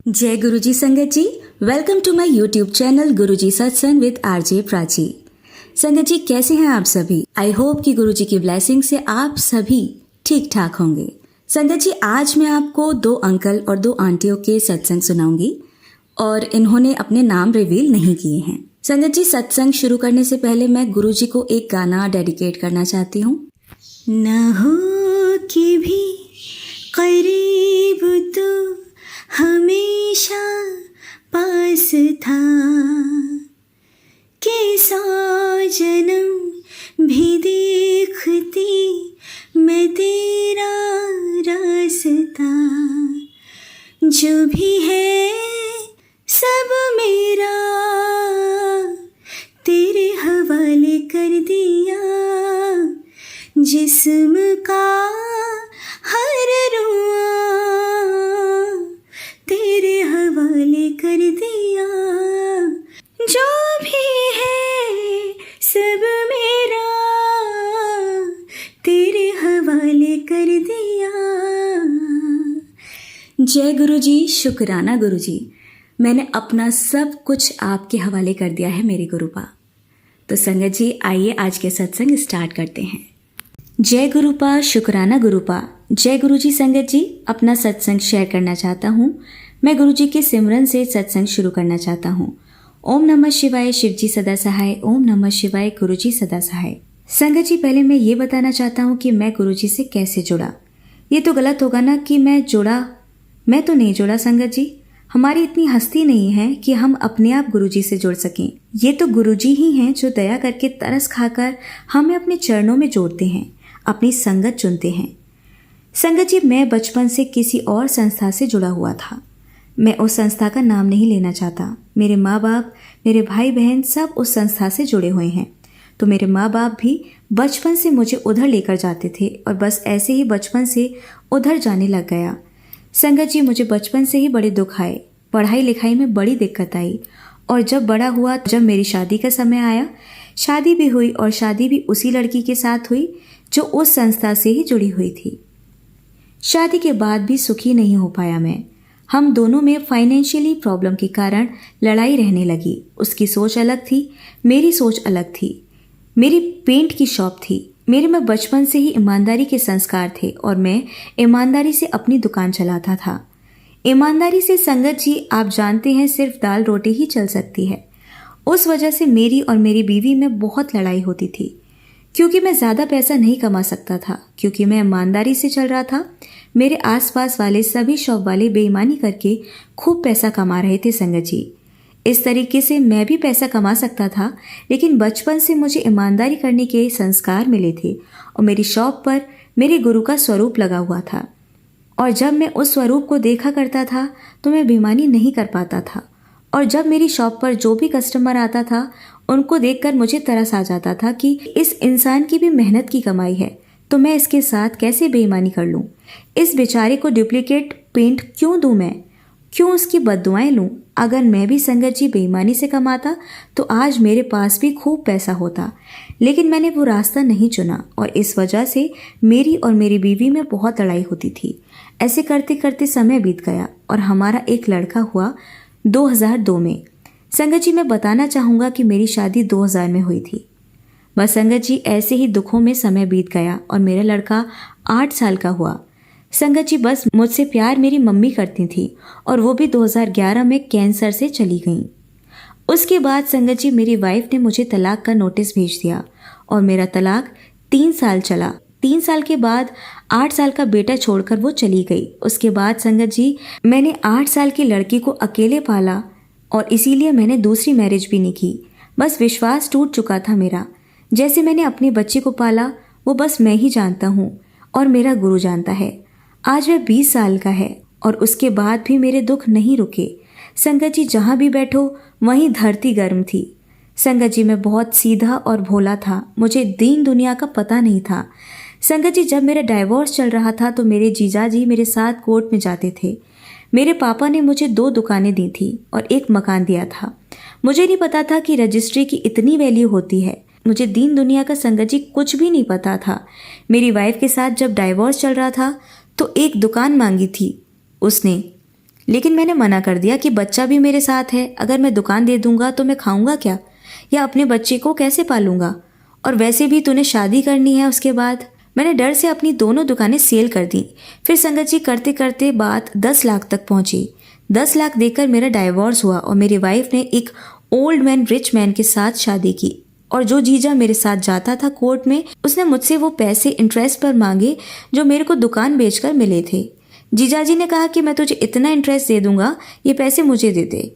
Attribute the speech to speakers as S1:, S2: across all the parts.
S1: जय गुरुजी संगत जी, welcome to my YouTube channel Guruji Satsang with RJ Prachi. संगत जी, कैसे हैं आप सभी? आई होप कि गुरुजी की ब्लेसिंग से आप सभी ठीक ठाक होंगे। संगत जी, आज मैं आपको 2 अंकल और 2 आंटियों के सत्संग सुनाऊंगी और इन्होंने अपने नाम रिवील नहीं किए हैं। संगत जी, सत्संग शुरू करने से पहले मैं गुरुजी को एक गाना डेडिकेट करना चाहती हूँ। न हो कि भी करीब तो हमेशा पास था, कि 100 जन्म भी देखती मैं तेरा रास्ता। जो भी है सब मेरा तेरे हवाले कर दिया। जिस्म का हर रुआ तेरे हवाले कर दिया। जो भी है सब मेरा तेरे हवाले कर दिया। जय गुरुजी, शुक्राना गुरुजी, मैंने अपना सब कुछ आपके हवाले कर दिया है मेरे गुरुपा। तो संगत जी, आइए आज के सत्संग स्टार्ट करते हैं। जय गुरुपा, शुक्राना गुरुपा। जय गुरुजी। संगत जी, अपना सत्संग शेयर करना चाहता हूँ। मैं गुरुजी के सिमरन से सत्संग शुरू करना चाहता हूँ। ओम नमः शिवाय, शिवजी सदा सहाय। ओम नमः शिवाय, गुरुजी सदा सहाय। संगत जी, पहले मैं ये बताना चाहता हूँ कि मैं गुरुजी से कैसे जुड़ा। ये तो गलत होगा ना कि मैं तो नहीं जुड़ा। संगत जी, हमारी इतनी हस्ती नहीं है कि हम अपने आप गुरुजी से जुड़ सकें। ये तो गुरुजी ही हैं जो दया करके तरस खाकर हमें अपने चरणों में जोड़ते हैं, अपनी संगत चुनते हैं। संगत जी, मैं बचपन से किसी और संस्था से जुड़ा हुआ था। मैं उस संस्था का नाम नहीं लेना चाहता। मेरे माँ बाप, मेरे भाई बहन सब उस संस्था से जुड़े हुए हैं। तो मेरे माँ बाप भी बचपन से मुझे उधर लेकर जाते थे और बस ऐसे ही बचपन से उधर जाने लग गया। संगत जी, मुझे बचपन से ही बड़े दुख आए, पढ़ाई लिखाई में बड़ी दिक्कत आई। और जब बड़ा हुआ, जब मेरी शादी का समय आया, शादी भी हुई और शादी भी उसी लड़की के साथ हुई जो उस संस्था से ही जुड़ी हुई थी। शादी के बाद भी सुखी नहीं हो पाया मैं। हम दोनों में फाइनेंशियली प्रॉब्लम के कारण लड़ाई रहने लगी। उसकी सोच अलग थी, मेरी सोच अलग थी। मेरी पेंट की शॉप थी। मेरे में बचपन से ही ईमानदारी के संस्कार थे और मैं ईमानदारी से अपनी दुकान चलाता था। ईमानदारी से संगत जी, आप जानते हैं, सिर्फ दाल रोटी ही चल सकती है। उस वजह से मेरी और मेरी बीवी में बहुत लड़ाई होती थी, क्योंकि मैं ज़्यादा पैसा नहीं कमा सकता था। क्योंकि मैं ईमानदारी से चल रहा था, मेरे आसपास वाले सभी शॉप वाले बेईमानी करके खूब पैसा कमा रहे थे। संगत जी, इस तरीके से मैं भी पैसा कमा सकता था, लेकिन बचपन से मुझे ईमानदारी करने के संस्कार मिले थे और मेरी शॉप पर मेरे गुरु का स्वरूप लगा हुआ था। और जब मैं उस स्वरूप को देखा करता था तो मैं बेईमानी नहीं कर पाता था। और जब मेरी शॉप पर जो भी कस्टमर आता था, उनको देखकर मुझे तरस आ जाता था कि इस इंसान की भी मेहनत की कमाई है, तो मैं इसके साथ कैसे बेईमानी कर लूँ। इस बेचारे को डुप्लीकेट पेंट क्यों दूँ मैं, क्यों उसकी बद्दुआएं लूँ। अगर मैं भी संगत जी बेईमानी से कमाता तो आज मेरे पास भी खूब पैसा होता, लेकिन मैंने वो रास्ता नहीं चुना और इस वजह से मेरी और मेरी बीवी में बहुत लड़ाई होती थी। ऐसे करते करते समय बीत गया और हमारा एक लड़का हुआ 2002 में। संगत जी, मैं बताना चाहूँगा कि मेरी शादी 2000 में हुई थी। बस संगत जी, ऐसे ही दुखों में समय बीत गया और मेरा लड़का 8 साल का हुआ। संगत जी, बस मुझसे प्यार मेरी मम्मी करती थी और वो भी 2011 में कैंसर से चली गईं। उसके बाद संगत जी, मेरी वाइफ ने मुझे तलाक का नोटिस भेज दिया और मेरा तलाक 3 साल चला। 3 साल के बाद 8 साल का बेटा छोड़कर वो चली गई। उसके बाद संगत जी, मैंने 8 साल की लड़की को अकेले पाला और इसीलिए मैंने दूसरी मैरिज भी नहीं की। बस विश्वास टूट चुका था मेरा। जैसे मैंने अपने बच्चे को पाला, वो बस मैं ही जानता हूँ और मेरा गुरु जानता है। आज वह 20 साल का है और उसके बाद भी मेरे दुख नहीं रुके। संगत जी, जहाँ भी बैठो वहीं धरती गर्म थी। संगत जी, मैं बहुत सीधा और भोला था। मुझे दीन दुनिया का पता नहीं था। संगत जी, जब मेरा डाइवोर्स चल रहा था तो मेरे जीजा जी मेरे साथ कोर्ट में जाते थे। मेरे पापा ने मुझे 2 दुकानें दी थी और 1 मकान दिया था। मुझे नहीं पता था कि रजिस्ट्री की इतनी वैल्यू होती है। मुझे दीन दुनिया का संगत जी कुछ भी नहीं पता था। मेरी वाइफ के साथ जब डाइवोर्स चल रहा था तो 1 दुकान मांगी थी उसने, लेकिन मैंने मना कर दिया कि बच्चा भी मेरे साथ है, अगर मैं दुकान दे दूंगा तो मैं खाऊंगा क्या, या अपने बच्चे को कैसे पालूंगा, और वैसे भी तूने शादी करनी है उसके बाद। मैंने डर से अपनी दोनों दुकानें सेल कर दी। फिर संगत जी करते करते बात 10 लाख तक पहुंची। 10 लाख देकर मेरा डाइवोर्स हुआ और मेरी वाइफ ने एक ओल्ड मैन रिच मैन के साथ शादी की। और जो जीजा मेरे साथ जाता था कोर्ट में, उसने मुझसे वो पैसे इंटरेस्ट पर मांगे जो मेरे को दुकान बेचकर मिले थे। जीजाजी ने कहा कि मैं तुझे इतना इंटरेस्ट दे दूंगा, ये पैसे मुझे दे दे।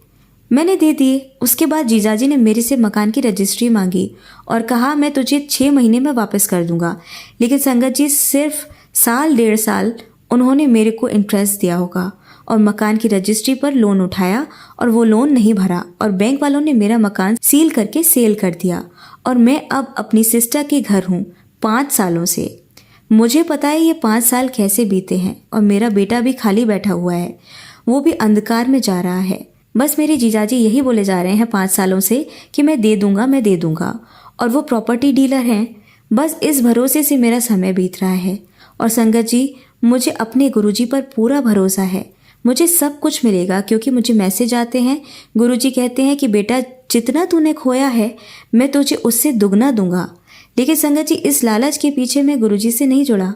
S1: मैंने दे दिए। उसके बाद जीजाजी ने मेरे से मकान की रजिस्ट्री मांगी और कहा मैं तुझे 6 महीने में वापस कर दूंगा। लेकिन संगत जी सिर्फ साल 1.5 साल उन्होंने मेरे को इंटरेस्ट दिया होगा और मकान की रजिस्ट्री पर लोन उठाया और वो लोन नहीं भरा और बैंक वालों ने मेरा मकान सील करके सेल कर दिया। और मैं अब अपनी सिस्टर के घर हूँ 5 सालों से। मुझे पता है ये 5 साल कैसे बीते हैं और मेरा बेटा भी खाली बैठा हुआ है, वो भी अंधकार में जा रहा है। बस मेरे जीजाजी यही बोले जा रहे हैं 5 सालों से कि मैं दे दूंगा, मैं दे दूंगा, और वो प्रॉपर्टी डीलर हैं। बस इस भरोसे से मेरा समय बीत रहा है। और संगत जी, मुझे अपने गुरुजी पर पूरा भरोसा है, मुझे सब कुछ मिलेगा, क्योंकि मुझे मैसेज आते हैं। गुरुजी कहते हैं कि बेटा जितना तूने खोया है मैं तुझे उससे दुगना दूंगा। लेकिन संगत जी इस लालच के पीछे मैं गुरुजी से नहीं जुड़ा।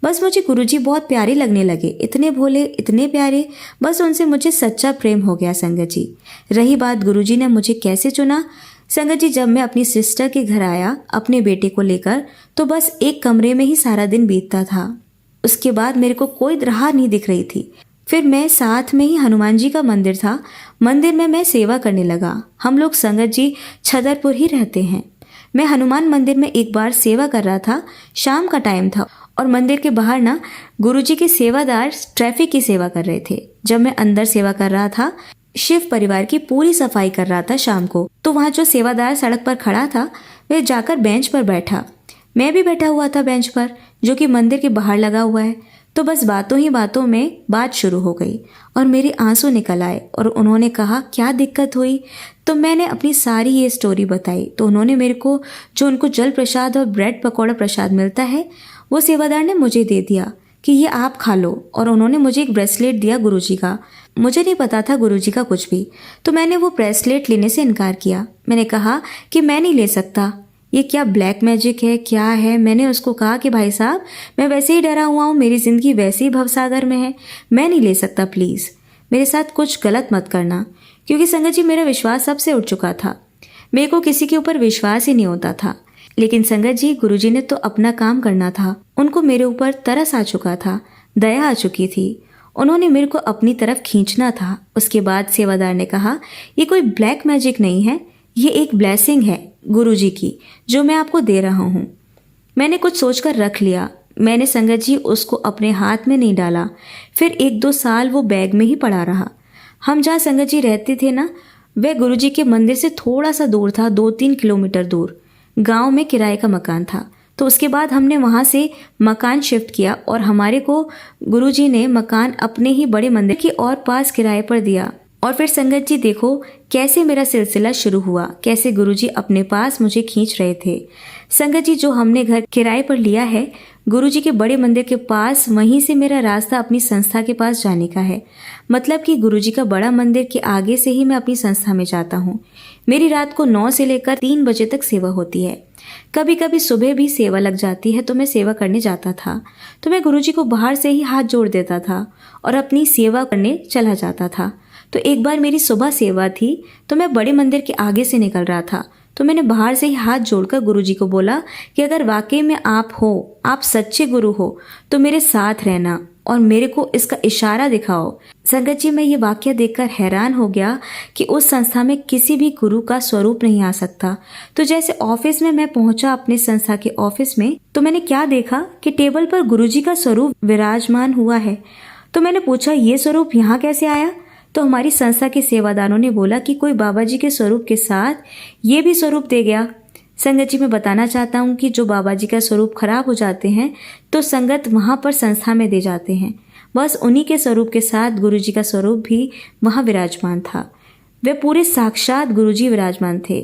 S1: बस मुझे गुरुजी बहुत प्यारे लगने लगे, इतने भोले, इतने प्यारे, बस उनसे मुझे सच्चा प्रेम हो गया संगत जी। रही बात गुरुजी ने मुझे कैसे चुना, संगत जी जब मैं अपनी सिस्टर के घर आया अपने बेटे को लेकर, तो बस एक कमरे में ही सारा दिन बीतता था। उसके बाद मेरे को कोई राह नहीं दिख रही थी। फिर मैं साथ में ही हनुमान जी का मंदिर था, मंदिर में मैं सेवा करने लगा। हम लोग संगत जी छतरपुर ही रहते हैं। मैं हनुमान मंदिर में एक बार सेवा कर रहा था, शाम का टाइम था और मंदिर के बाहर ना गुरुजी के सेवादार ट्रैफिक की सेवा कर रहे थे। जब मैं अंदर सेवा कर रहा था, शिव परिवार की पूरी सफाई कर रहा था शाम को, तो वहाँ जो सेवादार सड़क पर खड़ा था वह जाकर बेंच पर बैठा। मैं भी बैठा हुआ था बेंच पर, जो कि मंदिर के बाहर लगा हुआ है। तो बस बातों ही बातों में बात शुरू हो गई और मेरे आंसू निकल आए और उन्होंने कहा क्या दिक्कत हुई। तो मैंने अपनी सारी ये स्टोरी बताई। तो उन्होंने मेरे को जो उनको जल प्रसाद और ब्रेड पकौड़ा प्रसाद मिलता है वो सेवादार ने मुझे दे दिया कि ये आप खा लो। और उन्होंने मुझे एक ब्रेसलेट दिया गुरुजी का। मुझे नहीं पता था गुरुजी का कुछ भी, तो मैंने वो ब्रेसलेट लेने से इनकार किया। मैंने कहा कि मैं नहीं ले सकता, ये क्या ब्लैक मैजिक है, क्या है। मैंने उसको कहा कि भाई साहब मैं वैसे ही डरा हुआ हूँ, मेरी ज़िंदगी वैसे ही भवसागर में है, मैं नहीं ले सकता, प्लीज़ मेरे साथ कुछ गलत मत करना। क्योंकि संगत जी मेरा विश्वास सबसे उठ चुका था, मेरे को किसी के ऊपर विश्वास ही नहीं होता था। लेकिन संगत जी गुरुजी ने तो अपना काम करना था, उनको मेरे ऊपर तरस आ चुका था, दया आ चुकी थी, उन्होंने मेरे को अपनी तरफ खींचना था। उसके बाद सेवादार ने कहा ये कोई ब्लैक मैजिक नहीं है, ये एक ब्लेसिंग है गुरुजी की जो मैं आपको दे रहा हूँ। मैंने कुछ सोचकर रख लिया। मैंने संगत जी उसको अपने हाथ में नहीं डाला। फिर 1-2 साल वो बैग में ही पड़ा रहा। हम जहाँ संगत जी रहते थे ना, वह गुरुजी के मंदिर से थोड़ा सा दूर था, 2-3 किलोमीटर दूर गांव में किराए का मकान था। तो उसके बाद हमने वहाँ से मकान शिफ्ट किया और हमारे को गुरुजी ने मकान अपने ही बड़े मंदिर की और पास किराए पर दिया। और फिर संगत जी देखो कैसे मेरा सिलसिला शुरू हुआ, कैसे गुरुजी अपने पास मुझे खींच रहे थे। संगत जी जो हमने घर किराए पर लिया है गुरुजी के बड़े मंदिर के पास, वहीं से मेरा रास्ता अपनी संस्था के पास जाने का है। मतलब कि गुरुजी का बड़ा मंदिर के आगे से ही मैं अपनी संस्था में जाता हूँ। मेरी रात को 9 से लेकर 3 बजे तक सेवा होती है। कभी कभी सुबह भी सेवा लग जाती है तो मैं सेवा करने जाता था। तो मैं गुरुजी को बाहर से ही हाथ जोड़ देता था और अपनी सेवा करने चला जाता था। तो एक बार मेरी सुबह सेवा थी तो मैं बड़े मंदिर के आगे से निकल रहा था। तो मैंने बाहर से ही हाथ जोड़कर गुरुजी को बोला कि अगर वाकई में आप हो, आप सच्चे गुरु हो, तो मेरे साथ रहना और मेरे को इसका इशारा दिखाओ। संगत जी मैं ये वाक्य देखकर हैरान हो गया कि उस संस्था में किसी भी गुरु का स्वरूप नहीं आ सकता। तो जैसे ऑफिस में मैं पहुंचा अपने संस्था के ऑफिस में, तो मैंने क्या देखा कि टेबल पर गुरुजी का स्वरूप विराजमान हुआ है। तो मैंने पूछा ये स्वरूप यहाँ कैसे आया। तो हमारी संस्था के सेवादारों ने बोला कि कोई बाबा जी के स्वरूप के साथ ये भी स्वरूप दे गया। संगत जी मैं बताना चाहता हूँ कि जो बाबा जी का स्वरूप खराब हो जाते हैं तो संगत वहाँ पर संस्था में दे जाते हैं। बस उन्हीं के स्वरूप के साथ गुरुजी का स्वरूप भी वहाँ विराजमान था। वे पूरे साक्षात गुरुजी विराजमान थे।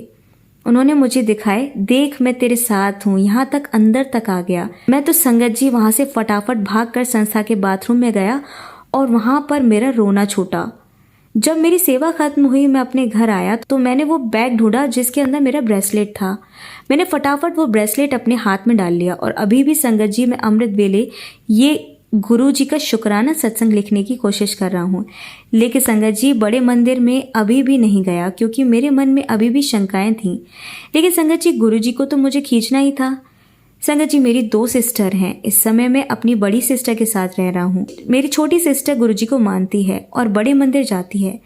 S1: उन्होंने मुझे दिखाए, देख मैं तेरे साथ हूँ, यहाँ तक अंदर तक आ गया। मैं तो संगत जी वहाँ से फटाफट भाग कर संस्था के बाथरूम में गया और वहाँ पर मेरा रोना छूटा। जब मेरी सेवा खत्म हुई, मैं अपने घर आया तो मैंने वो बैग ढूंढा जिसके अंदर मेरा ब्रेसलेट था। मैंने फटाफट वो ब्रेसलेट अपने हाथ में डाल लिया और अभी भी संगत जी मैं अमृत वेले ये गुरु जी का शुक्राना सत्संग लिखने की कोशिश कर रहा हूँ। लेकिन संगत जी बड़े मंदिर में अभी भी नहीं गया क्योंकि मेरे मन में अभी भी शंकाएं थीं। लेकिन संगत जी गुरु जी को तो मुझे खींचना ही था। संगत जी मेरी 2 सिस्टर हैं। इस समय मैं अपनी बड़ी सिस्टर के साथ रह रहा हूँ। मेरी छोटी सिस्टर गुरुजी को मानती है और बड़े मंदिर जाती है।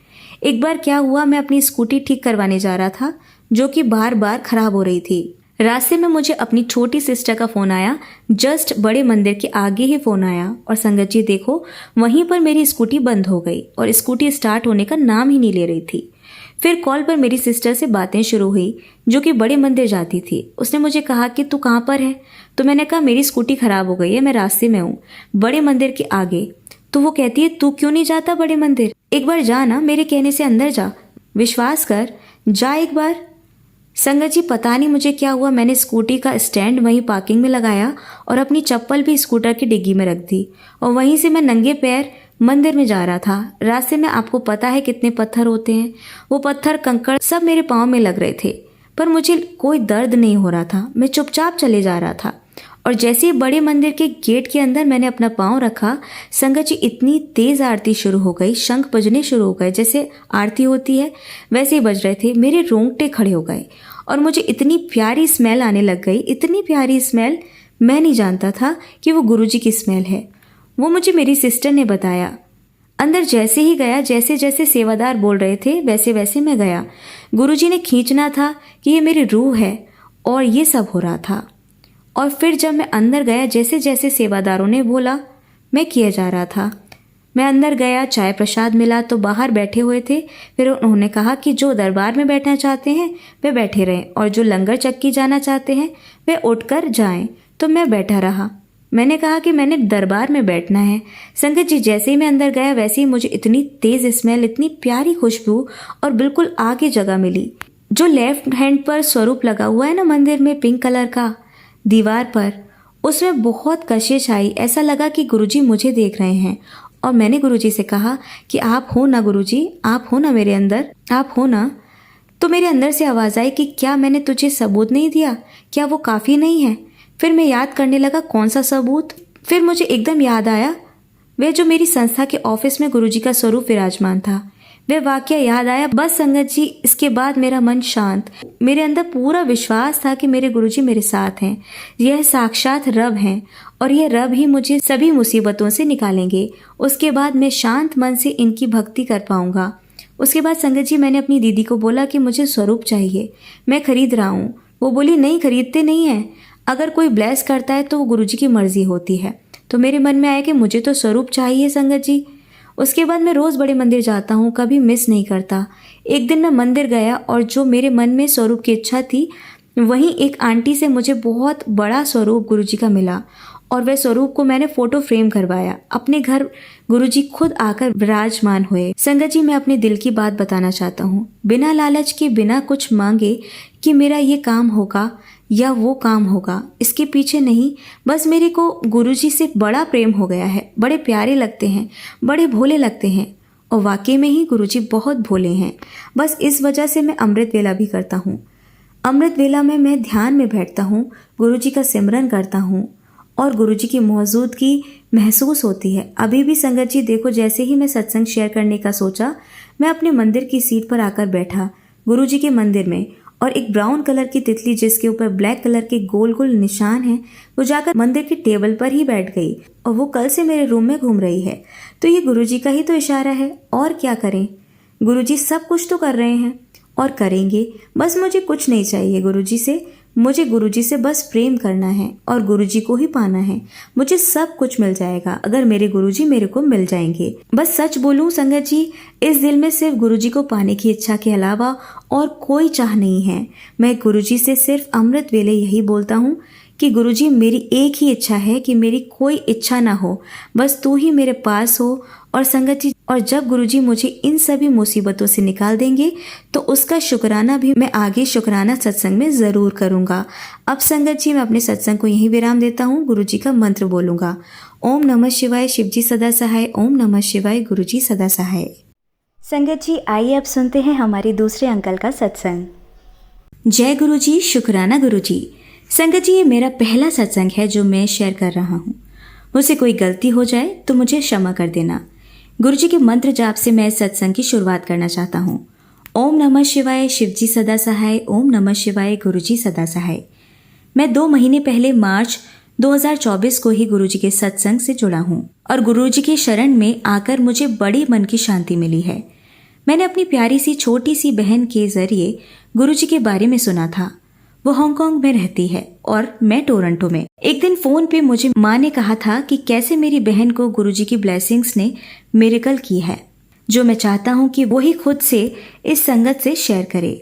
S1: एक बार क्या हुआ, मैं अपनी स्कूटी ठीक करवाने जा रहा था जो कि बार बार खराब हो रही थी। रास्ते में मुझे अपनी छोटी सिस्टर का फोन आया। जस्ट बड़े मंदिर के आगे ही फोन आया और संगत जी देखो वहीं पर मेरी स्कूटी बंद हो गई और स्कूटी स्टार्ट होने का नाम ही नहीं ले रही थी। फिर कॉल पर मेरी सिस्टर से बातें शुरू हुई जो कि बड़े मंदिर जाती थी। उसने मुझे कहा कि तू कहाँ पर है? तो मैंने कहा मेरी स्कूटी खराब हो गई है, मैं रास्ते में हूँ बड़े मंदिर के आगे। तो वो कहती है तू क्यों नहीं जाता बड़े मंदिर? एक बार जा ना, मेरे कहने से अंदर जा, विश्वास कर, जा एक बार। संगत जी पता नहीं मुझे क्या हुआ, मैंने स्कूटी का स्टैंड वहीं पार्किंग में लगाया और अपनी चप्पल भी स्कूटर की डिग्गी में रख दी और वहीं से मैं नंगे पैर मंदिर में जा रहा था। रास्ते में आपको पता है कितने पत्थर होते हैं, वो पत्थर कंकड़ सब मेरे पाँव में लग रहे थे पर मुझे कोई दर्द नहीं हो रहा था। मैं चुपचाप चले जा रहा था और जैसे ही बड़े मंदिर के गेट के अंदर मैंने अपना पाँव रखा, संगत जी इतनी तेज आरती शुरू हो गई, शंख बजने शुरू हो गए, जैसे आरती होती है वैसे ही बज रहे थे। मेरे रोंगटे खड़े हो गए और मुझे इतनी प्यारी स्मेल आने लग गई, इतनी प्यारी स्मेल, मैं नहीं जानता था कि वो गुरुजी की स्मेल है। वो मुझे मेरी सिस्टर ने बताया। अंदर जैसे ही गया, जैसे जैसे सेवादार बोल रहे थे वैसे वैसे मैं गया। गुरुजी ने खींचना था कि ये मेरी रूह है और ये सब हो रहा था। और फिर जब मैं अंदर गया, जैसे जैसे सेवादारों ने बोला मैं किया जा रहा था। मैं अंदर गया, चाय प्रसाद मिला तो बाहर बैठे हुए थे। फिर उन्होंने कहा कि जो दरबार में बैठना चाहते हैं वे बैठे रहें और जो लंगर चक्की जाना चाहते हैं वे उठकर जाएं। तो मैं बैठा रहा। मैंने कहा कि मैंने दरबार में बैठना है। संगत जी जैसे ही मैं अंदर गया वैसे ही मुझे इतनी तेज स्मेल, इतनी प्यारी खुशबू और बिल्कुल आगे जगह मिली। जो लेफ्ट हैंड पर स्वरूप लगा हुआ है ना मंदिर में पिंक कलर का दीवार पर, उसमें बहुत कशिश आई। ऐसा लगा कि गुरुजी मुझे देख रहे हैं और मैंने गुरुजी से कहा कि आप हो ना गुरुजी, आप हो ना मेरे अंदर, आप हो ना। तो मेरे अंदर से आवाज़ आई कि क्या मैंने तुझे सबूत नहीं दिया, क्या वो काफ़ी नहीं है? फिर मैं याद करने लगा कौन सा सबूत। फिर मुझे एकदम याद आया वह जो मेरी संस्था के ऑफिस में गुरुजी का स्वरूप विराजमान था, वह वाकया याद आया। बस संगत जी इसके बाद मेरा मन शांत, मेरे अंदर पूरा विश्वास था कि मेरे गुरुजी मेरे साथ हैं, यह साक्षात रब हैं और यह रब ही मुझे सभी मुसीबतों से निकालेंगे। उसके बाद मैं शांत मन से इनकी भक्ति कर पाऊंगा। उसके बाद संगत जी मैंने अपनी दीदी को बोला कि मुझे स्वरूप चाहिए, मैं खरीद रहा हूँ। वो बोली नहीं, खरीदते नहीं हैं, अगर कोई ब्लेस करता है तो वो गुरुजी की मर्जी होती है। तो मेरे मन में आया कि मुझे तो स्वरूप चाहिए संगत जी। उसके बाद मैं रोज़ बड़े मंदिर जाता हूँ, कभी मिस नहीं करता। एक दिन मैं मंदिर गया और जो मेरे मन में स्वरूप की इच्छा थी, वहीं एक आंटी से मुझे बहुत बड़ा स्वरूप गुरुजी का मिला और वह स्वरूप को मैंने फोटो फ्रेम करवाया। अपने घर गुरुजी खुद आकर विराजमान हुए। संगत जी मैं अपने दिल की बात बताना चाहता हूँ, बिना लालच के, बिना कुछ मांगे कि मेरा ये काम होगा या वो काम होगा, इसके पीछे नहीं, बस मेरे को गुरुजी से बड़ा प्रेम हो गया है। बड़े प्यारे लगते हैं, बड़े भोले लगते हैं और वाकई में ही गुरुजी बहुत भोले हैं। बस इस वजह से मैं अमृत वेला भी करता हूँ। अमृत वेला में मैं ध्यान में बैठता हूँ, गुरुजी का सिमरन करता हूँ और गुरुजी की मौजूदगी महसूस होती है। अभी भी संगत जी देखो, जैसे ही मैं सत्संग शेयर करने का सोचा, मैं अपने मंदिर की सीट पर आकर बैठा गुरुजी के मंदिर में और एक ब्राउन कलर की तितली जिसके ऊपर ब्लैक कलर के गोल गोल निशान हैं, वो जाकर मंदिर की टेबल पर ही बैठ गई और वो कल से मेरे रूम में घूम रही है। तो ये गुरुजी का ही तो इशारा है, और क्या करें। गुरुजी सब कुछ तो कर रहे हैं और करेंगे। बस मुझे कुछ नहीं चाहिए गुरुजी से, मुझे गुरुजी से बस प्रेम करना है और गुरुजी को ही पाना है। मुझे सब कुछ मिल जाएगा अगर मेरे गुरुजी मेरे को मिल जाएंगे। बस सच बोलूं संगत जी, इस दिल में सिर्फ गुरुजी को पाने की इच्छा के अलावा और कोई चाह नहीं है। मैं गुरुजी से सिर्फ अमृत वेले यही बोलता हूँ कि गुरुजी मेरी एक ही इच्छा है कि मेरी कोई इच्छा ना हो, बस तू ही मेरे पास हो। और संगत जी, और जब गुरुजी मुझे इन सभी मुसीबतों से निकाल देंगे तो उसका शुक्राना भी मैं आगे शुक्राना सत्संग में ज़रूर करूँगा। अब संगत जी, मैं अपने सत्संग को यहीं विराम देता हूँ। गुरुजी का मंत्र बोलूँगा। ओम नमः शिवाय, शिवजी सदा सहाय। ओम नमः शिवाय, गुरुजी सदा सहाय। संगत जी, आइए अब सुनते हैं हमारे दूसरे अंकल का सत्संग। जय गुरुजी, शुक्राना गुरुजी। संगत जी, ये मेरा पहला सत्संग है जो मैं शेयर कर रहा हूँ। मुझसे कोई गलती हो जाए तो मुझे क्षमा कर देना। गुरुजी के मंत्र जाप से मैं सत्संग की शुरुआत करना चाहता हूँ। ओम नमः शिवाय, शिवजी सदा सहाय। ओम नमः शिवाय, गुरुजी सदा सहाय। मैं 2 महीने पहले मार्च 2024 को ही गुरुजी के सत्संग से जुड़ा हूँ और गुरुजी के शरण में आकर मुझे बड़ी मन की शांति मिली है। मैंने अपनी प्यारी सी छोटी सी बहन के जरिए गुरुजी के बारे में सुना था। वो हांगकांग में रहती है और मैं टोरंटो में। एक दिन फोन पे मुझे माँ ने कहा था कि कैसे मेरी बहन को गुरुजी की ब्लेसिंग्स ने मिरेकल की है, जो मैं चाहता हूँ कि वो ही खुद से इस संगत से शेयर करे।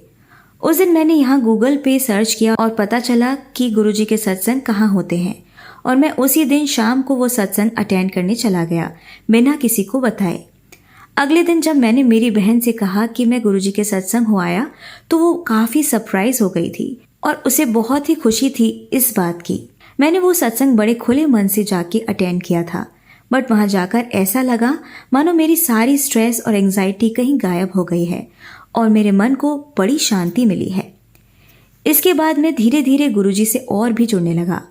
S1: उस दिन मैंने यहाँ गूगल पे सर्च किया और पता चला कि गुरुजी के सत्संग कहाँ होते हैं और मैं उसी दिन शाम को वो सत्संग अटेंड करने चला गया बिना किसी को बताए। अगले दिन जब मैंने मेरी बहन से कहा कि मैं गुरुजी के सत्संग हो आया तो वो काफ़ी सरप्राइज हो गई थी और उसे बहुत ही खुशी थी इस बात की। मैंने वो सत्संग बड़े खुले मन से जाके अटेंड किया था, बट वहाँ जाकर ऐसा लगा मानो मेरी सारी स्ट्रेस और एंजाइटी कहीं गायब हो गई है और मेरे मन को बड़ी शांति मिली है। इसके बाद मैं धीरे धीरे गुरुजी से और भी जुड़ने लगा।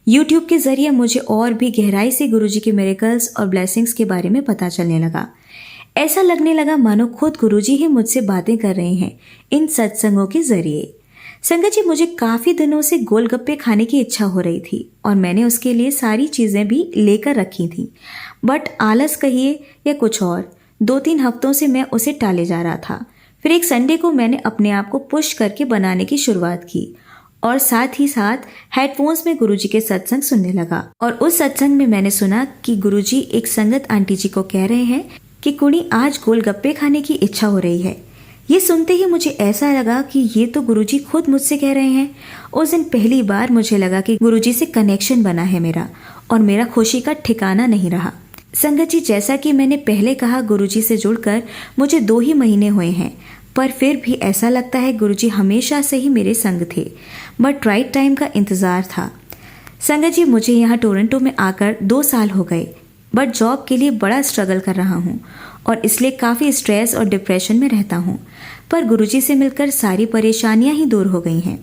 S1: यूट्यूब के जरिए मुझे और भी गहराई से गुरुजी के मिरेकल्स और ब्लेसिंग्स के बारे में पता चलने लगा। ऐसा लगने लगा मानो खुद गुरुजी ही मुझसे बातें कर रहे हैं इन सत्संगों के जरिए। संगत जी, मुझे काफ़ी दिनों से गोलगप्पे खाने की इच्छा हो रही थी और मैंने उसके लिए सारी चीज़ें भी लेकर रखी थी, बट आलस कहिए या कुछ और 2-3 हफ्तों से मैं उसे टाले जा रहा था। फिर एक संडे को मैंने अपने आप को पुश करके बनाने की शुरुआत की और साथ ही साथ हेडफोन्स में गुरुजी के सत्संग सुनने लगा। और उस सत्संग में मैंने सुना कि गुरुजी एक संगत आंटी जी को कह रहे हैं कि कुड़ी, आज गोलगप्पे खाने की इच्छा हो रही है। ये सुनते ही मुझे ऐसा लगा कि ये तो गुरुजी खुद मुझसे कह रहे हैं। उस दिन पहली बार मुझे लगा कि गुरुजी से कनेक्शन बना है मेरा और मेरा खुशी का ठिकाना नहीं रहा। संगत जी, जैसा कि मैंने पहले कहा, गुरुजी से जुड़कर मुझे 2 ही महीने हुए हैं, पर फिर भी ऐसा लगता है गुरुजी हमेशा से ही मेरे संग थे, बट राइट टाइम का इंतज़ार था। संगत जी, मुझे यहाँ टोरंटो में आकर 2 साल हो गए, बट जॉब के लिए बड़ा स्ट्रगल कर रहा हूँ और इसलिए काफ़ी स्ट्रेस और डिप्रेशन में रहता हूँ। पर गुरुजी से मिलकर सारी परेशानियाँ ही दूर हो गई हैं।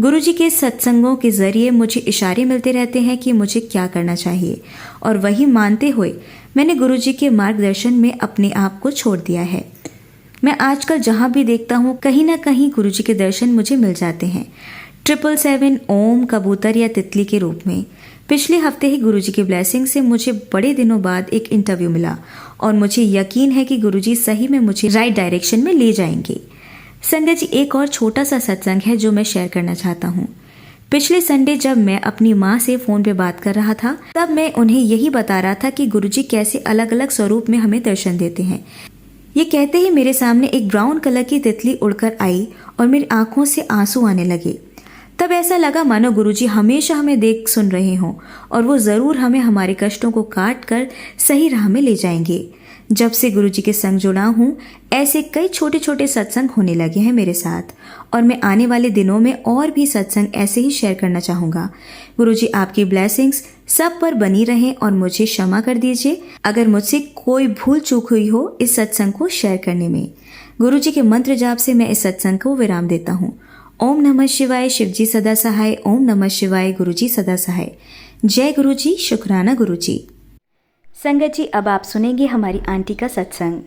S1: गुरुजी के सत्संगों के ज़रिए मुझे इशारे मिलते रहते हैं कि मुझे क्या करना चाहिए और वही मानते हुए मैंने गुरुजी के मार्गदर्शन में अपने आप को छोड़ दिया है। मैं आजकल जहाँ भी देखता हूँ कहीं ना कहीं गुरुजी के दर्शन मुझे मिल जाते हैं, 777 ओम, कबूतर या तितली के रूप में। पिछले हफ्ते ही गुरुजी की ब्लेसिंग से मुझे बड़े दिनों बाद एक इंटरव्यू मिला और मुझे यकीन है कि गुरुजी सही में मुझे राइट डायरेक्शन में ले जाएंगे। संगत जी, एक और छोटा सा सत्संग है जो मैं शेयर करना चाहता हूँ। पिछले संडे जब मैं अपनी माँ से फ़ोन पे बात कर रहा था, तब मैं उन्हें यही बता रहा था कि गुरुजी कैसे अलग अलग स्वरूप में हमें दर्शन देते हैं। ये कहते ही मेरे सामने एक ब्राउन कलर की तितली उड़कर आई और मेरी आंखों से आंसू आने लगे। तब ऐसा लगा मानो गुरुजी हमेशा हमें देख सुन रहे हों और वो ज़रूर हमें हमारे कष्टों को काट कर सही राह में ले जाएंगे। जब से गुरुजी के संग जुड़ा हूँ, ऐसे कई छोटे छोटे सत्संग होने लगे हैं मेरे साथ और मैं आने वाले दिनों में और भी सत्संग ऐसे ही शेयर करना चाहूँगा। गुरुजी आपकी ब्लेसिंग्स सब पर बनी रहें और मुझे क्षमा कर दीजिए अगर मुझसे कोई भूल चूक हुई हो इस सत्संग को शेयर करने में। गुरुजी के मंत्र जाप से मैं इस सत्संग को विराम देता हूँ। ओम नमः शिवाय, शिवजी सदा सहाय। ओम नमः शिवाय, गुरुजी सदा सहाय। जय गुरुजी, शुक्राना गुरुजी। संगत जी, अब आप सुनेंगे हमारी आंटी का सत्संग।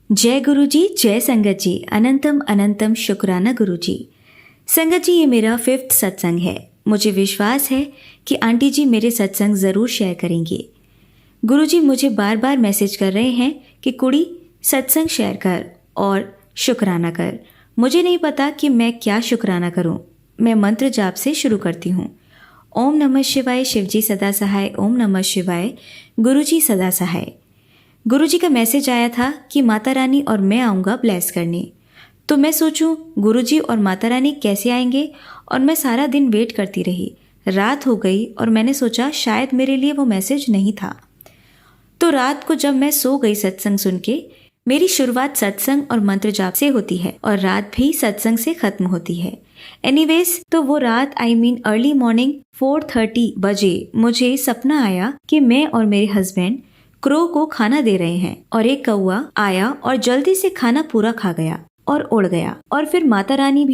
S1: जय गुरुजी, जय संगत जी, अनंतम अनंतम शुक्राना गुरुजी। संगत जी, ये मेरा 5th सत्संग है। मुझे विश्वास है कि आंटी जी मेरे सत्संग ज़रूर शेयर करेंगे। गुरुजी मुझे बार बार मैसेज कर रहे हैं कि कुड़ी सत्संग शेयर कर और शुक्राना कर। मुझे नहीं पता कि मैं क्या शुक्राना करूं। मैं मंत्र जाप से शुरू करती हूं। ओम नमः शिवाय, शिवजी सदा सहाय। ओम नमः शिवाय, गुरुजी सदा सहाय। गुरुजी का मैसेज आया था कि माता रानी और मैं आऊँगा ब्लेस करने। तो मैं सोचूं गुरुजी और माता रानी कैसे आएंगे और मैं सारा दिन वेट करती रही। रात हो गई और मैंने सोचा शायद मेरे लिए वो मैसेज नहीं था। तो रात को जब मैं सो गई सत्संग सुन के, मेरी शुरुआत सत्संग और मंत्र जाप से होती है और रात भी सत्संग से खत्म होती है। एनीवेज, तो वो रात अर्ली मॉर्निंग 4:30 बजे मुझे सपना आया कि मैं और मेरे हस्बैंड क्रो को खाना दे रहे हैं और एक कौआ आया और जल्दी से खाना पूरा खा गया और उड़ गया। और फिर माता रानी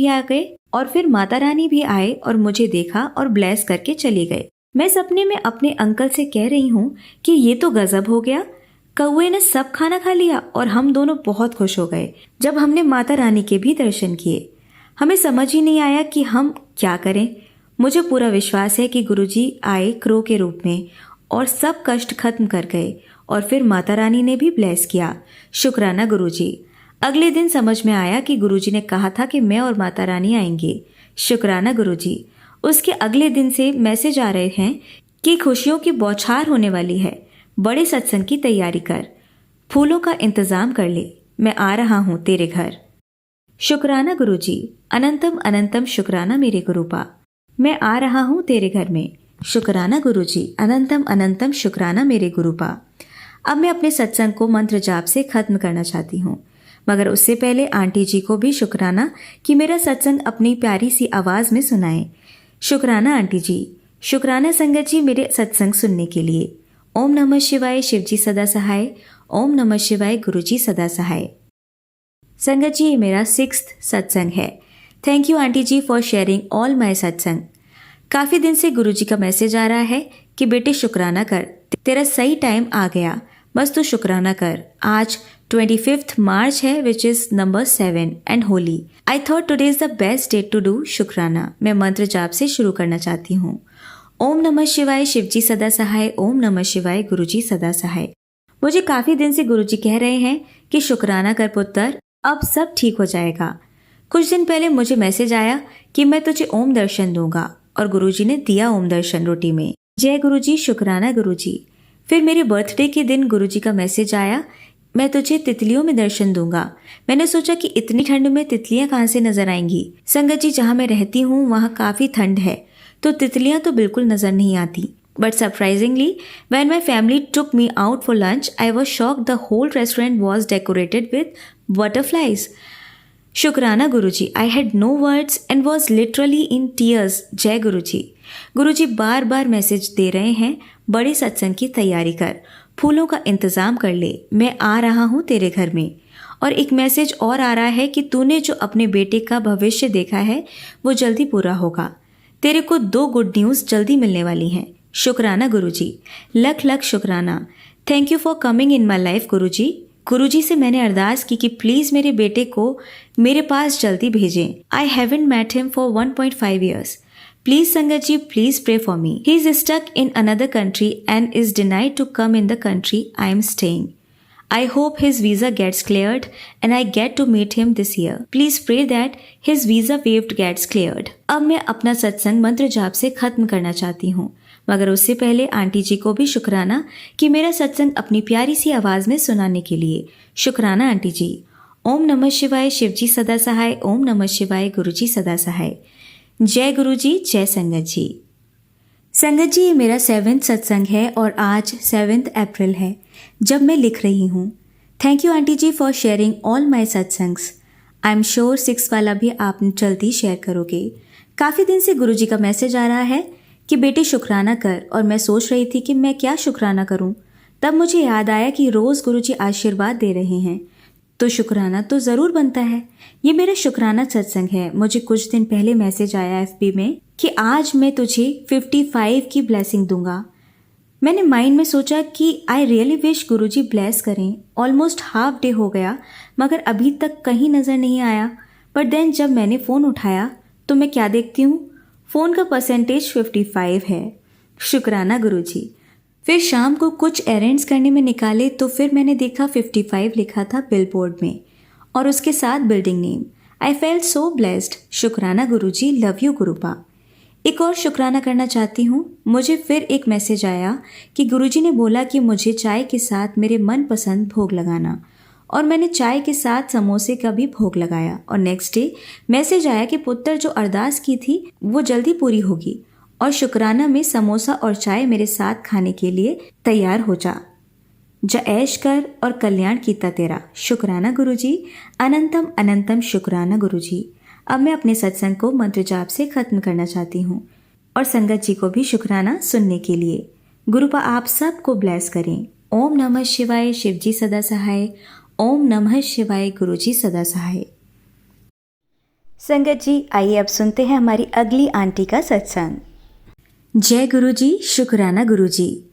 S1: भी आए और मुझे देखा और ब्लेस करके चले गए। मैं सपने में अपने अंकल से कह रही हूँ कि ये तो गजब हो गया, कौए ने सब खाना खा लिया। और हम दोनों बहुत खुश हो गए जब हमने माता रानी के भी दर्शन किए। हमें समझ ही नहीं आया कि हम क्या करें। मुझे पूरा विश्वास है कि गुरुजी आए क्रो के रूप में और सब कष्ट खत्म कर गए और फिर माता रानी ने भी ब्लेस किया। शुक्राना गुरुजी। अगले दिन समझ में आया कि गुरुजी ने कहा था कि मैं और माता रानी आएंगे। शुक्राना गुरुजी। उसके अगले दिन से मैसेज आ रहे हैं कि खुशियों की बौछार होने वाली है, बड़े सत्संग की तैयारी कर, फूलों का इंतजाम कर ले, मैं आ रहा हूँ तेरे घर। शुक्राना गुरुजी। अनंतम अनंतम शुक्राना मेरे गुरुपा, मैं आ रहा हूँ तेरे घर में। शुक्राना गुरुजी। अनंतम अनंतम शुक्राना मेरे गुरुपा। अब मैं अपने सत्संग को मंत्र जाप से खत्म करना चाहती हूँ, मगर उससे पहले आंटी जी को भी शुक्राना कि मेरा सत्संग अपनी प्यारी सी आवाज में सुनाए। शुक्राना आंटी जी। शुक्राना संगत जी मेरे सत्संग सुनने के लिए। ओम नमः शिवाय, शिवजी सदा सहाय। ओम नमः शिवाय, गुरुजी सदा सहाय। संगत जी, ये मेरा 6th सत्संग है। Thank you aunty ji for sharing all my satsang. काफी दिन से गुरुजी का मैसेज आ रहा है कि बेटे शुक्राना कर, तेरा सही टाइम आ गया, बस तू शुक्राना कर। आज 25th मार्च है, which is number 7 and Holi. I thought today is the best day to do shukrana. मैं मंत्र जाप से शुरू करना चाहती हूँ। ओम नमः शिवाय, शिवजी सदा सहाय। ओम नमः शिवाय, गुरुजी सदा सहाय। मुझे काफी दिन से गुरुजी कह रहे हैं कि शुक्राना कर पुत्र, अब सब ठीक हो जाएगा। कुछ दिन पहले मुझे मैसेज आया कि मैं तुझे ओम दर्शन दूंगा और गुरुजी ने दिया ओम दर्शन रोटी में। जय गुरुजी। शुक्राना गुरुजी। फिर मेरे बर्थडे के दिन गुरुजी का मैसेज आया, मैं तुझे तितलियों में दर्शन दूंगा। मैंने सोचा कि इतनी ठंड में तितलियां कहाँ से नजर आएंगी। संगत जी, जहाँ मैं रहती हूँ वहाँ काफी ठंड है, तो तितलियां तो बिल्कुल नजर नहीं आती। But surprisingly, when my family took me out for lunch, I was shocked the whole restaurant was decorated with butterflies. शुक्राना Guruji. I had no words and was literally in tears. जय गुरुजी। गुरुजी बार बार मैसेज दे रहे हैं, बड़े सत्संग की तैयारी कर, फूलों का इंतजाम कर ले, मैं आ रहा हूँ तेरे घर में। और एक मैसेज और आ रहा है कि तूने जो अपने बेटे का भविष्य देखा है वो जल्दी पूरा होगा। तेरे को 2 गुड न्यूज़ जल्दी मिलने वाली हैं। शुक्राना गुरुजी। लख लख शुक्राना। Thank you for coming in my life Guruji. Guruji से मैंने अरदास की कि प्लीज़ मेरे बेटे को मेरे पास जल्दी भेजें। I haven't met him for 1.5 years. Please संगत जी, please pray for me. He is stuck in another country and is denied to come in the country I am staying. I hope his visa gets cleared and I get to meet him this year. Please pray that his visa waived gets cleared. अब मैं अपना सत्संग मंत्र जाप से खत्म करना चाहती हूँ, मगर उससे पहले आंटी जी को भी शुक्राना कि मेरा सत्संग अपनी प्यारी सी आवाज में सुनाने के लिए। शुक्राना आंटी जी। ओम नमः शिवाय, शिवजी सदा सहाय। ओम नमः शिवाय, गुरुजी सदा सहाय। जय गुरुजी, जय संगत जी। संगत जी, ये मेरा 7th सत्संग है और आज 7 अप्रैल है जब मैं लिख रही हूँ। Thank you aunty ji for sharing all my satsangs. I am sure 6 वाला भी आप जल्दी शेयर करोगे। काफ़ी दिन से गुरुजी का मैसेज आ रहा है कि बेटे शुक्राना कर, और मैं सोच रही थी कि मैं क्या शुक्राना करूँ। तब मुझे याद आया कि रोज़ गुरुजी आशीर्वाद दे रहे हैं, तो शुक्राना तो ज़रूर बनता है। ये मेरा शुक्राना सत्संग है। मुझे कुछ दिन पहले मैसेज आया FB में कि आज मैं तुझे 55 की ब्लेसिंग दूंगा। मैंने माइंड में सोचा कि I really wish Guruji bless करें। ऑलमोस्ट हाफ डे हो गया मगर अभी तक कहीं नज़र नहीं आया। बट देन जब मैंने फ़ोन उठाया तो मैं क्या देखती हूँ, फ़ोन का परसेंटेज 55 है। शुक्राना गुरुजी। फिर शाम को कुछ एरेंड्स करने में निकाले तो फिर मैंने देखा 55 लिखा था बिलबोर्ड में और उसके साथ building name. I felt so blessed. शुक्राना गुरुजी, लव यू गुरुपा। एक और शुक्राना करना चाहती हूँ। मुझे फिर एक मैसेज आया कि गुरुजी ने बोला कि मुझे चाय के साथ मेरे मनपसंद भोग लगाना, और मैंने चाय के साथ समोसे का भी भोग लगाया। और नेक्स्ट डे मैसेज आया कि पुत्र जो अरदास की थी वो जल्दी पूरी होगी और शुक्राना में समोसा और चाय मेरे साथ खाने के लिए तैयार हो जा। जा ऐश कर और कल्याण कीता तेरा, शुक्राना गुरुजी, अनंतम अनंतम शुक्राना गुरुजी। अब मैं अपने सत्संग को मंत्र जाप से खत्म करना चाहती हूँ और संगत जी को भी शुक्राना सुनने के लिए। गुरुपा आप सबको ब्लेस करें। ओम नमः शिवाय, शिवजी सदा सहाय। ओम नमः शिवाय, गुरुजी सदा सहाय। संगत जी, आइए अब सुनते हैं हमारी अगली आंटी का सत्संग। जय गुरुजी, शुक्राना गुरुजी।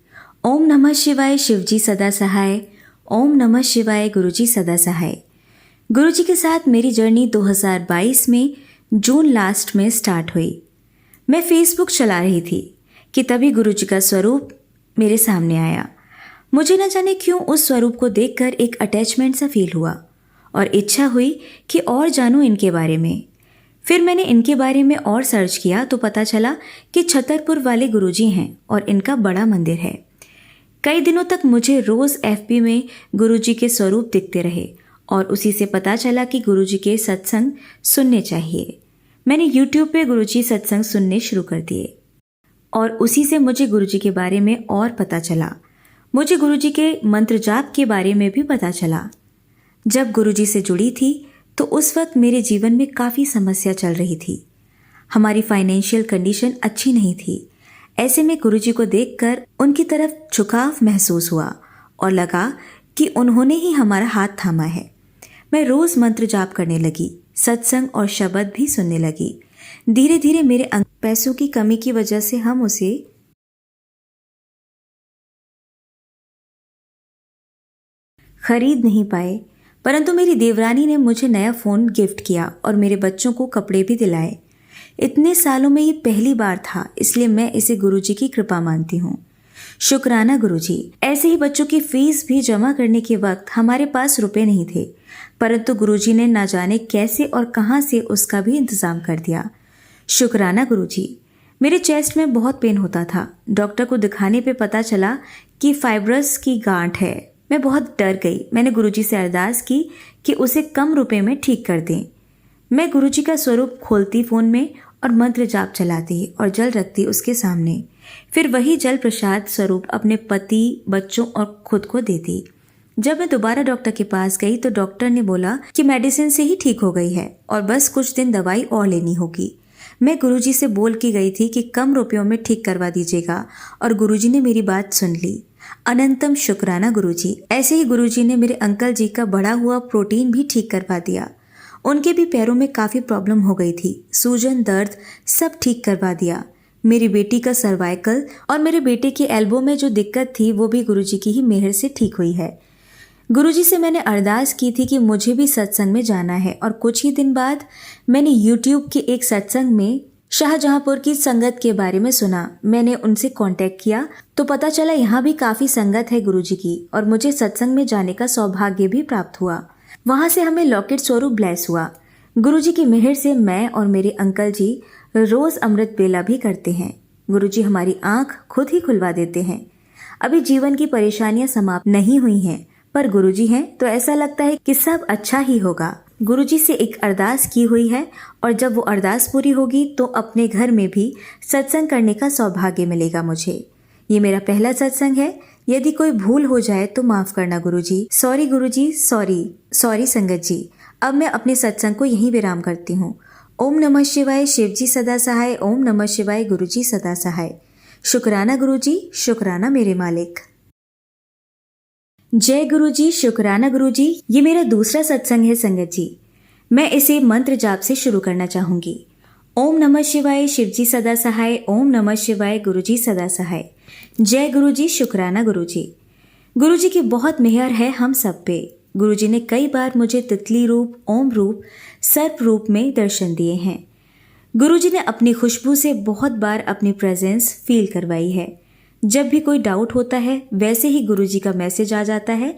S1: ओम नमः शिवाय, शिवजी सदा सहाय। ओम नमः शिवाय, गुरुजी सदा सहाय। गुरुजी के साथ मेरी जर्नी 2022 में जून लास्ट में स्टार्ट हुई। मैं फेसबुक चला रही थी कि तभी गुरुजी का स्वरूप मेरे सामने आया। मुझे न जाने क्यों उस स्वरूप को देखकर एक अटैचमेंट सा फील हुआ और इच्छा हुई कि और जानूं इनके बारे में। फिर मैंने इनके बारे में और सर्च किया तो पता चला कि छतरपुर वाले गुरुजी हैं और इनका बड़ा मंदिर है। कई दिनों तक मुझे रोज़ FB में गुरुजी के स्वरूप दिखते रहे और उसी से पता चला कि गुरुजी के सत्संग सुनने चाहिए। मैंने YouTube पे गुरुजी सत्संग सुनने शुरू कर दिए और उसी से मुझे गुरुजी के बारे में और पता चला। मुझे गुरुजी के मंत्र जाप के बारे में भी पता चला। जब गुरुजी से जुड़ी थी तो उस वक्त मेरे जीवन में काफ़ी समस्या चल रही थी। हमारी फाइनेंशियल कंडीशन अच्छी नहीं थी। ऐसे में गुरुजी को देखकर उनकी तरफ झुकाव महसूस हुआ और लगा कि उन्होंने ही हमारा हाथ थामा है। मैं रोज़ मंत्र जाप करने लगी, सत्संग और शब्द भी सुनने लगी। धीरे धीरे मेरे पैसों की कमी की वजह से हम उसे खरीद नहीं पाए, परंतु मेरी देवरानी ने मुझे नया फ़ोन गिफ्ट किया और मेरे बच्चों को कपड़े भी दिलाए। इतने सालों में ये पहली बार था, इसलिए मैं इसे गुरुजी की कृपा मानती हूँ। शुक्राना गुरुजी। ऐसे ही बच्चों की फीस भी जमा करने के वक्त हमारे पास रुपए नहीं थे, परंतु गुरुजी ने ना जाने कैसे और कहाँ से उसका भी इंतज़ाम कर दिया। शुक्राना गुरुजी। मेरे चेस्ट में बहुत पेन होता था। डॉक्टर को दिखाने पे पता चला कि फाइब्रस की गांठ है। मैं बहुत डर गई। मैंने गुरुजी से अरदास की कि उसे कम रुपए में ठीक कर दें। मैं गुरुजी का स्वरूप खोलती फ़ोन में और मंत्र जाप चलाती और जल रखती उसके सामने। फिर वही जल प्रसाद स्वरूप अपने पति, बच्चों और खुद को देती। जब मैं दोबारा डॉक्टर के पास गई तो डॉक्टर ने बोला कि मेडिसिन से ही ठीक हो गई है और बस कुछ दिन दवाई और लेनी होगी। मैं गुरुजी से बोल के गई थी कि कम रुपयों में ठीक करवा दीजिएगा और गुरुजी ने मेरी बात सुन ली। अनंतम शुक्राना गुरुजी। ऐसे ही गुरुजी ने मेरे अंकल जी का बढ़ा हुआ प्रोटीन भी ठीक करवा दिया। उनके भी पैरों में काफ़ी प्रॉब्लम हो गई थी, सूजन, दर्द सब ठीक करवा दिया। मेरी बेटी का सर्वाइकल और मेरे बेटे की एल्बो में जो दिक्कत थी वो भी गुरुजी की ही मेहर से ठीक हुई है। गुरुजी से मैंने अरदास की थी कि मुझे भी सत्संग में जाना है और कुछ ही दिन बाद मैंने YouTube के एक सत्संग में शाहजहांपुर की संगत के बारे में सुना। मैंने उनसे कांटेक्ट किया तो पता चला यहाँ भी काफ़ी संगत है गुरुजी की और मुझे सत्संग में जाने का सौभाग्य भी प्राप्त हुआ। वहाँ से हमें लॉकेट स्वरूप ब्लेस हुआ। गुरुजी की मेहर से मैं और मेरे अंकल जी रोज़ अमृत बेला भी करते हैं। गुरुजी हमारी आँख खुद ही खुलवा देते हैं। अभी जीवन की परेशानियाँ समाप्त नहीं हुई हैं, पर गुरुजी हैं तो ऐसा लगता है कि सब अच्छा ही होगा। गुरुजी से एक अरदास की हुई है और जब वो अरदास पूरी होगी तो अपने घर में भी सत्संग करने का सौभाग्य मिलेगा मुझे। ये मेरा पहला सत्संग है। यदि कोई भूल हो जाए तो माफ़ करना गुरुजी। सॉरी गुरुजी, सॉरी संगत जी। अब मैं अपने सत्संग को यहीं विराम करती हूँ। ओम नमः शिवाय, शिवजी सदा सहाय। ओम नमः शिवाय, गुरुजी सदा सहाय। शुक्राना गुरुजी, शुक्राना मेरे मालिक। जय गुरुजी, शुक्राना गुरुजी। ये मेरा दूसरा सत्संग है संगत जी। मैं इसे मंत्र जाप से शुरू करना चाहूंगी। ओम नमः शिवाय, शिवजी सदा सहाय। ओम नमः शिवाय, गुरुजी सदा सहाय। जय गुरुजी, शुक्राना गुरुजी। गुरुजी की बहुत मेहर है हम सब पे। गुरुजी ने कई बार मुझे तितली रूप, ओम रूप, सर्प रूप में दर्शन दिए हैं। गुरुजी ने अपनी खुशबू से बहुत बार अपनी प्रेजेंस फील करवाई है। जब भी कोई डाउट होता है वैसे ही गुरुजी का मैसेज आ जाता है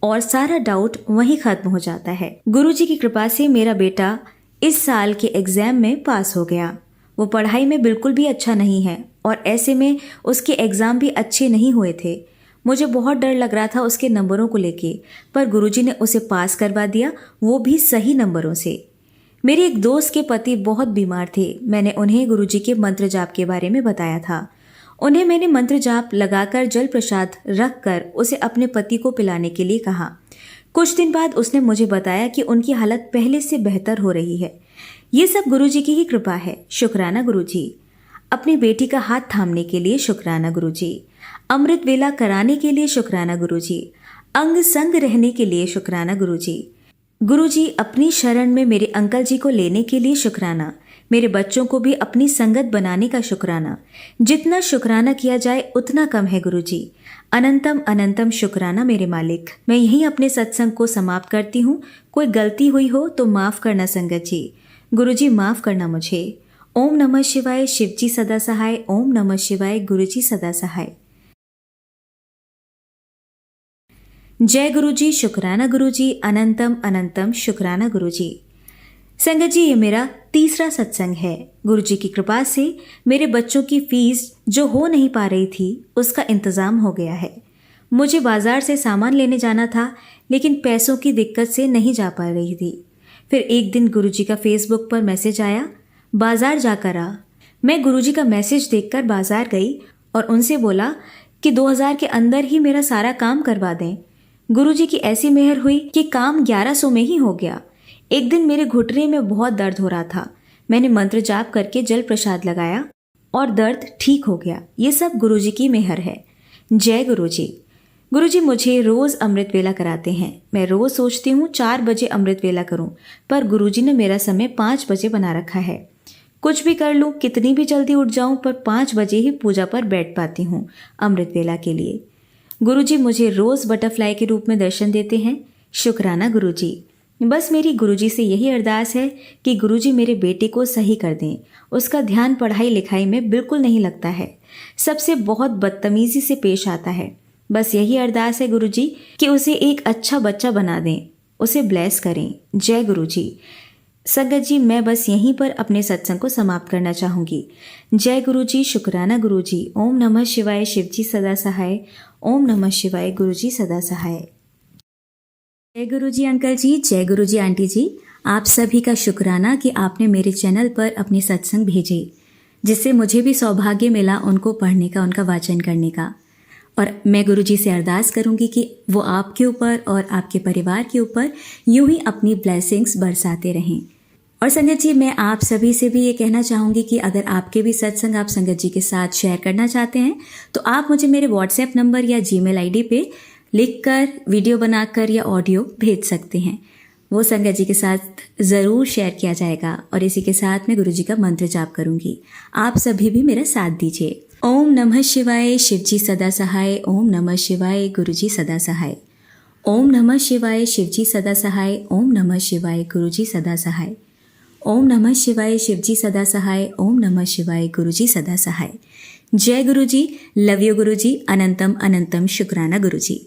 S1: और सारा डाउट वहीं खत्म हो जाता है। गुरुजी की कृपा से मेरा बेटा इस साल के एग्जाम में पास हो गया। वो पढ़ाई में बिल्कुल भी अच्छा नहीं है और ऐसे में उसके एग्जाम भी अच्छे नहीं हुए थे। मुझे बहुत डर लग रहा था उसके नंबरों को लेके, पर गुरुजी ने उसे पास करवा दिया, वो भी सही नंबरों से। मेरे एक दोस्त के पति बहुत बीमार थे। मैंने उन्हें गुरुजी के मंत्र जाप के बारे में बताया था। उन्हें मैंने मंत्र जाप लगाकर जल प्रसाद रखकर उसे अपने पति को पिलाने के लिए कहा। कुछ दिन बाद उसने मुझे बताया कि उनकी हालत पहले से बेहतर हो रही है। ये सब गुरुजी की ही कृपा है। शुक्राना गुरुजी। अपनी बेटी का हाथ थामने के लिए शुक्राना गुरुजी। अमृत वेला कराने के लिए शुक्राना गुरुजी। अंग संग रहने के लिए शुक्राना गुरुजी। गुरुजी अपनी शरण में मेरे अंकल जी को लेने के लिए शुक्राना। मेरे बच्चों को भी अपनी संगत बनाने का शुक्राना। जितना शुक्राना किया जाए उतना कम है गुरुजी। अनंतम अनंतम शुक्राना मेरे मालिक। मैं यहीं अपने सत्संग को समाप्त करती हूँ। कोई गलती हुई हो तो माफ करना संगत जी। गुरुजी माफ करना मुझे। ओम नमः शिवाय। शिवजी सदा सहाय। ओम नमः शिवाय। गुरुजी सदा सहाय। जय गुरुजी। शुक्राना गुरुजी। अनंतम अनंतम शुक्राना गुरुजी। संगत जी, ये मेरा तीसरा सत्संग है। गुरुजी की कृपा से मेरे बच्चों की फीस जो हो नहीं पा रही थी उसका इंतज़ाम हो गया है। मुझे बाजार से सामान लेने जाना था लेकिन पैसों की दिक्कत से नहीं जा पा रही थी। फिर एक दिन गुरुजी का फेसबुक पर मैसेज आया, बाजार जाकर आ। मैं गुरुजी का मैसेज देखकर बाजार गई और उनसे बोला कि 2000 के अंदर ही मेरा सारा काम करवा दें। गुरुजी की ऐसी मेहर हुई कि काम 1100 में ही हो गया। एक दिन मेरे घुटने में बहुत दर्द हो रहा था। मैंने मंत्र जाप करके जल प्रसाद लगाया और दर्द ठीक हो गया। ये सब गुरुजी की मेहर है। जय गुरुजी। गुरुजी मुझे रोज अमृत वेला कराते हैं। मैं रोज सोचती हूँ 4 बजे अमृत वेला करूँ, पर गुरुजी ने मेरा समय 5 बजे बना रखा है। कुछ भी कर लूँ, कितनी भी जल्दी उठ जाऊँ, पर 5 बजे ही पूजा पर बैठ पाती हूँ अमृत वेला के लिए। गुरुजी मुझे रोज बटरफ्लाई के रूप में दर्शन देते हैं। शुक्राना गुरुजी। बस मेरी गुरुजी से यही अरदास है कि गुरुजी मेरे बेटे को सही कर दें। उसका ध्यान पढ़ाई लिखाई में बिल्कुल नहीं लगता है। सबसे बहुत बदतमीजी से पेश आता है। बस यही अरदास है गुरुजी कि उसे एक अच्छा बच्चा बना दें, उसे ब्लेस करें। जय गुरुजी। संगत जी, मैं बस यहीं पर अपने सत्संग को समाप्त करना चाहूँगी। जय गुरुजी। शुक्राना गुरुजी। ओम नमः शिवाय। शिवजी सदा सहाय। ओम नमः शिवाय। गुरुजी सदा सहाय। जय गुरुजी अंकल जी। जय गुरुजी आंटी जी। आप सभी का शुक्राना कि आपने मेरे चैनल पर अपने सत्संग भेजे, जिससे मुझे भी सौभाग्य मिला उनको पढ़ने का, उनका वाचन करने का। और मैं गुरुजी से अरदास करूंगी कि वो आपके ऊपर और आपके परिवार के ऊपर यूं ही अपनी ब्लेसिंग्स बरसाते रहें। और संगत जी, मैं आप सभी से भी ये कहना चाहूँगी कि अगर आपके भी सत्संग आप संगत जी के साथ शेयर करना चाहते हैं तो आप मुझे मेरे व्हाट्सएप नंबर या जीमेल आईडी पे लिखकर, वीडियो बनाकर या ऑडियो भेज सकते हैं। वो संगत जी के साथ ज़रूर शेयर किया जाएगा। और इसी के साथ मैं गुरुजी का मंत्र जाप करूँगी। आप सभी भी मेरा साथ दीजिए। ओम नमः शिवाय। शिवजी सदा सहाय। ओम नमः शिवाय। गुरुजी सदा सहाय। ओम नमः शिवाय। शिवजी सदा सहाय। ओम नमः शिवाय। गुरुजी सदा सहाय। ओम नमः शिवाय। शिवजी सदा सहाय। ओम नमः शिवाय। गुरुजी सदा सहाय। जय गुरुजी। लव यू गुरुजी। अनंतम अनंतम शुक्राना गुरुजी।